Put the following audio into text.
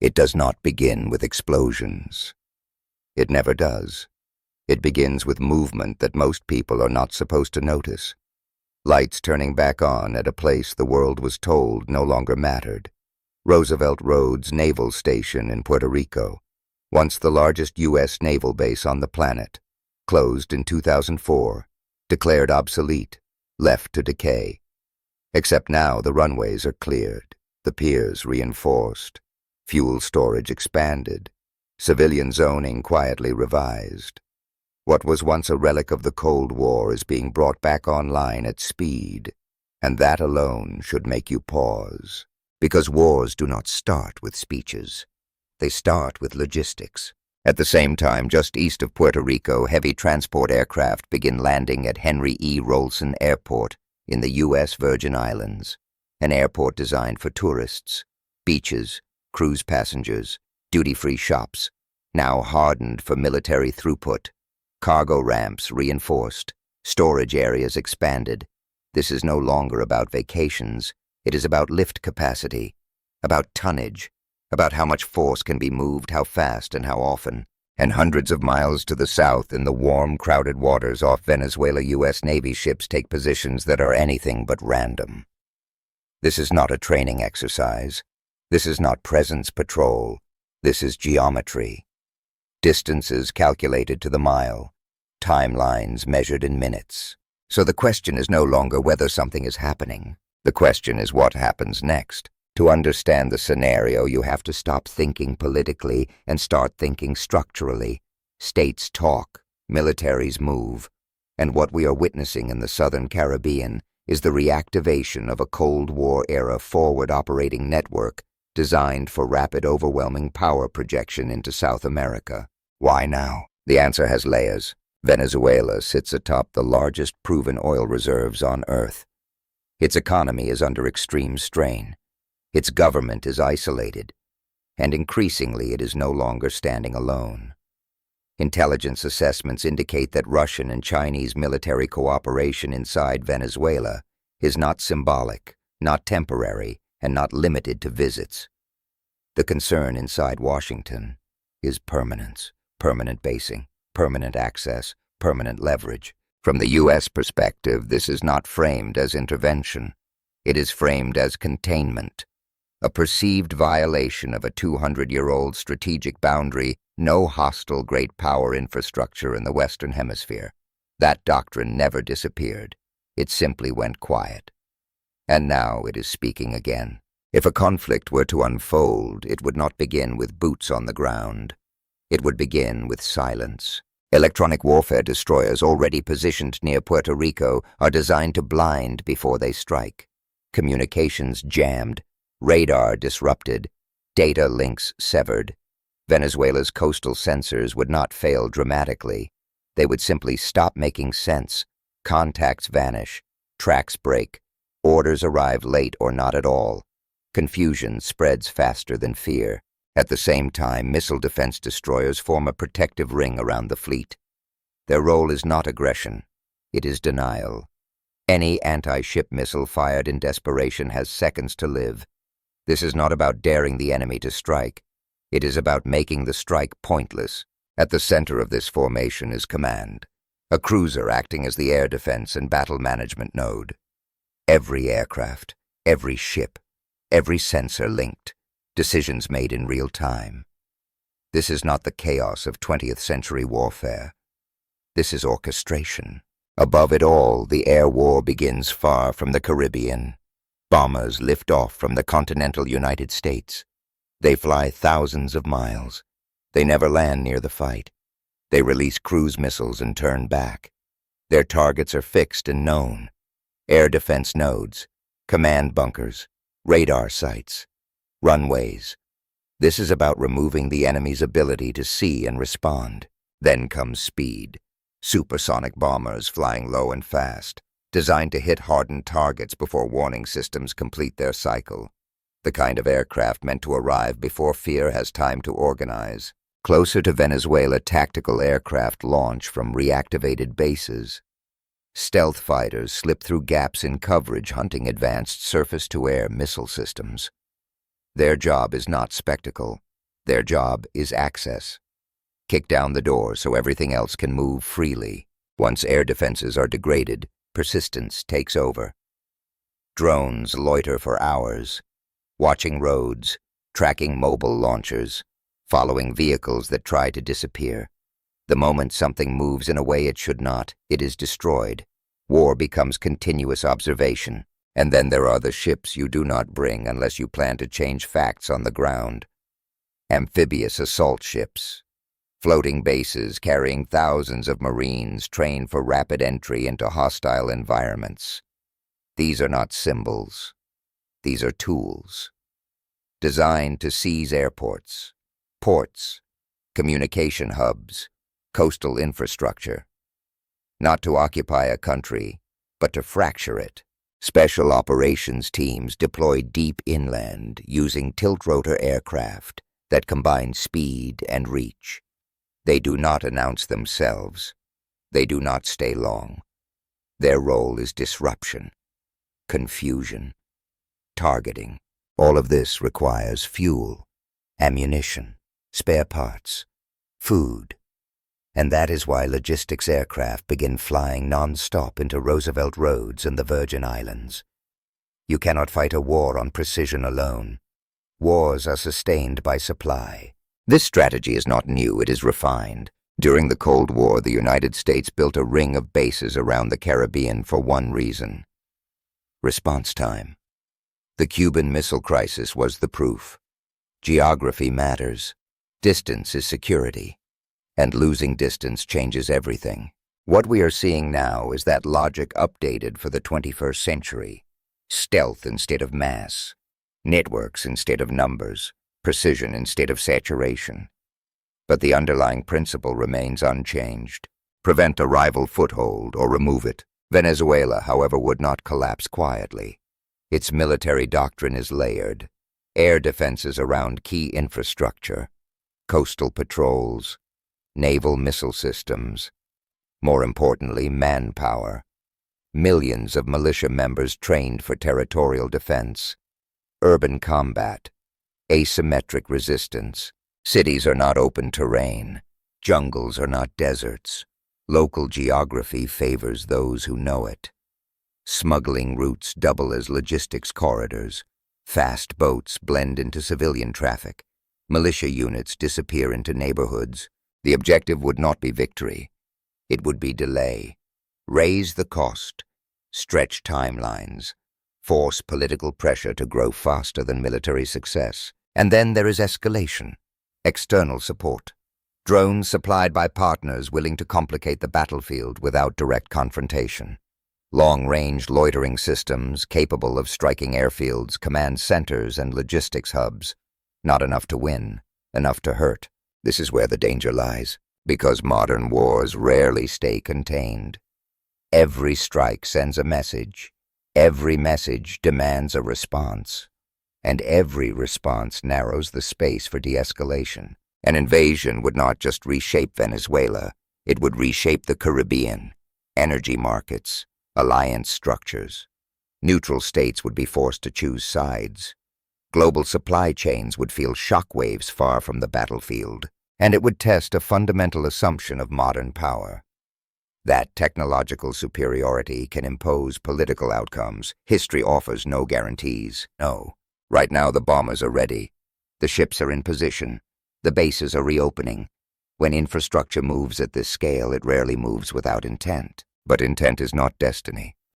It does not begin with explosions. It never does. It begins with movement that most people are not supposed to notice. Lights turning back on at a place the world was told no longer mattered. Roosevelt Roads Naval Station in Puerto Rico, once the largest U.S. naval base on the planet, closed in 2004, declared obsolete, left to decay. Except now the runways are cleared, the piers reinforced, fuel storage expanded, civilian zoning quietly revised. What was once a relic of the Cold War is being brought back online at speed, and that alone should make you pause. Because wars do not start with speeches. They start with logistics. At the same time, just east of Puerto Rico, heavy transport aircraft begin landing at Henry E. Rolson Airport in the U.S. Virgin Islands, an airport designed for tourists, beaches, cruise passengers, duty-free shops, now hardened for military throughput, cargo ramps reinforced, storage areas expanded. This is no longer about vacations. It is about lift capacity, about tonnage, about how much force can be moved, how fast and how often. And hundreds of miles to the south, in the warm, crowded waters off Venezuela, U.S. Navy ships take positions that are anything but random. This is not a training exercise. This is not presence patrol. This is geometry. Distances calculated to the mile, timelines measured in minutes. So the question is no longer whether something is happening. The question is what happens next. To understand the scenario, you have to stop thinking politically and start thinking structurally. States talk, militaries move, and what we are witnessing in the Southern Caribbean is the reactivation of a Cold War-era forward operating network designed for rapid, overwhelming power projection into South America. Why now? The answer has layers. Venezuela sits atop the largest proven oil reserves on Earth. Its economy is under extreme strain. Its government is isolated, and increasingly it is no longer standing alone. Intelligence assessments indicate that Russian and Chinese military cooperation inside Venezuela is not symbolic, not temporary, and not limited to visits. The concern inside Washington is permanence, permanent basing, permanent access, permanent leverage. From the U.S. perspective, this is not framed as intervention. It is framed as containment, a perceived violation of a 200-year-old strategic boundary, no hostile great power infrastructure in the Western Hemisphere. That doctrine never disappeared. It simply went quiet. And now it is speaking again. If a conflict were to unfold, it would not begin with boots on the ground. It would begin with silence. Electronic warfare destroyers already positioned near Puerto Rico are designed to blind before they strike. Communications jammed, radar disrupted, data links severed. Venezuela's coastal sensors would not fail dramatically. They would simply stop making sense. Contacts vanish, tracks break, orders arrive late or not at all. Confusion spreads faster than fear. At the same time, missile defense destroyers form a protective ring around the fleet. Their role is not aggression, it is denial. Any anti-ship missile fired in desperation has seconds to live. This is not about daring the enemy to strike. It is about making the strike pointless. At the center of this formation is command, a cruiser acting as the air defense and battle management node. Every aircraft, every ship, every sensor linked. Decisions made in real time. This is not the chaos of 20th century warfare. This is orchestration. Above it all, the air war begins far from the Caribbean. Bombers lift off from the continental United States. They fly thousands of miles. They never land near the fight. They release cruise missiles and turn back. Their targets are fixed and known. Air defense nodes, command bunkers, radar sites, runways. This is about removing the enemy's ability to see and respond. Then comes speed. Supersonic bombers flying low and fast, designed to hit hardened targets before warning systems complete their cycle. The kind of aircraft meant to arrive before fear has time to organize. Closer to Venezuela, tactical aircraft launch from reactivated bases. Stealth fighters slip through gaps in coverage, hunting advanced surface-to-air missile systems. Their job is not spectacle. Their job is access. Kick down the door so everything else can move freely. Once air defenses are degraded, persistence takes over. Drones loiter for hours, watching roads, tracking mobile launchers, following vehicles that try to disappear. The moment something moves in a way it should not, it is destroyed. War becomes continuous observation. And then there are the ships you do not bring unless you plan to change facts on the ground. Amphibious assault ships. Floating bases carrying thousands of Marines trained for rapid entry into hostile environments. These are not symbols. These are tools. Designed to seize airports, ports, communication hubs, coastal infrastructure. Not to occupy a country, but to fracture it. Special operations teams deployed deep inland using tilt-rotor aircraft that combine speed and reach. They do not announce themselves. They do not stay long. Their role is disruption, confusion, targeting. All of this requires fuel, ammunition, spare parts, food. And that is why logistics aircraft begin flying non-stop into Roosevelt Roads and the Virgin Islands. You cannot fight a war on precision alone. Wars are sustained by supply. This strategy is not new, it is refined. During the Cold War, the United States built a ring of bases around the Caribbean for one reason: response time. The Cuban Missile Crisis was the proof. Geography matters. Distance is security. And losing distance changes everything. What we are seeing now is that logic updated for the 21st century. Stealth instead of mass. Networks instead of numbers. Precision instead of saturation. But the underlying principle remains unchanged. Prevent a rival foothold or remove it. Venezuela, however, would not collapse quietly. Its military doctrine is layered. Air defenses around key infrastructure. Coastal patrols. Naval missile systems. More importantly, manpower. Millions of militia members trained for territorial defense. Urban combat. Asymmetric resistance. Cities are not open terrain. Jungles are not deserts. Local geography favors those who know it. Smuggling routes double as logistics corridors. Fast boats blend into civilian traffic. Militia units disappear into neighborhoods. The objective would not be victory. It would be delay. Raise the cost. Stretch timelines. Force political pressure to grow faster than military success. And then there is escalation. External support. Drones supplied by partners willing to complicate the battlefield without direct confrontation. Long-range loitering systems capable of striking airfields, command centers, and logistics hubs. Not enough to win, enough to hurt. This is where the danger lies, because modern wars rarely stay contained. Every strike sends a message. Every message demands a response. And every response narrows the space for de-escalation. An invasion would not just reshape Venezuela, it would reshape the Caribbean, energy markets, alliance structures. Neutral states would be forced to choose sides. Global supply chains would feel shockwaves far from the battlefield, and it would test a fundamental assumption of modern power. That technological superiority can impose political outcomes. History offers no guarantees. No. Right now the bombers are ready. The ships are in position. The bases are reopening. When infrastructure moves at this scale, it rarely moves without intent. But intent is not destiny.